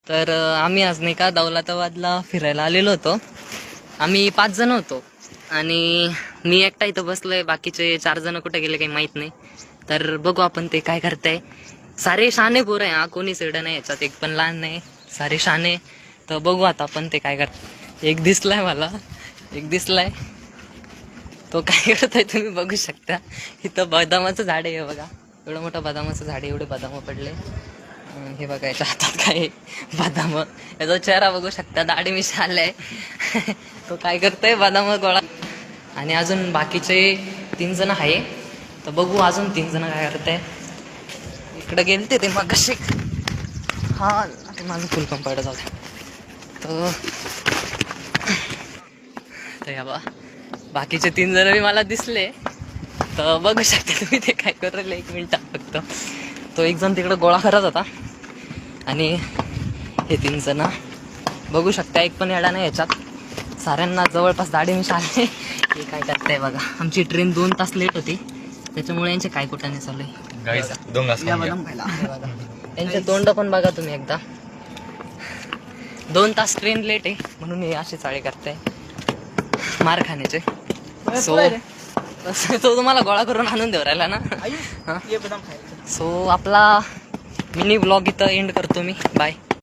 तर आम्ही आज नाही का दौलताबादला फिरायला आलेलो होतो. आम्ही 5 जण होतो आणि मी एकटा इथं बसलोय, बाकीचे 4 जण कुठे गेले काही माहित नाही. तर बघू आपण ते काय करताय. सारे शाने पोरं आहे, कोणी सेड नाही याच्यात, एक पण लहान नाही, सारे शाने. तर बघू आता आपण ते काय करत. एक दिसलाय मला, एक दिसलाय तो काय करताय तुम्ही बघू शकता. इथं बदामाचं झाड आहे बघा, एवढं मोठं बदामाचं झाड आहे, एवढे बदाम पडले. हे बघा याच्या हातात काय बदाम, याचा चेहरा बघू शकता, दाढी मिशा आलाय. तो काय करतोय बदाम गोळा. आणि अजून बाकीचे 3 जण आहे, तर बघू अजून 3 जण काय करताय. इकडे गेलते ते मग कसे. हा माझं फुल पंप पडत जाऊ. तर या बा बाकीचे 3 जण मी मला दिसले, तर बघू शकता तुम्ही ते काय करू राहिले. 1 मिनिट फक्त. तो एक जण तिकडे गोळा करत होता आणि हे 3 जण बघू शकता, एक पण येडा नाही याच्यात. साऱ्यांना जवळपास दाढी मिशा आले. हे काय करताय बघा. आमची ट्रेन 2 तास लेट होती, त्याच्यामुळे यांचे काय कुठाने चालू आहे. यांचे तोंड पण बघा तुम्ही एकदा. 2 तास ट्रेन लेट आहे म्हणून हे असे चाळे करताय मार खाण्याचे. तो तुम्हाला गोळा करून आणून देऊ राहिला ना. सो आपला मिनी ब्लॉग इथं एंड करतो मी. बाय.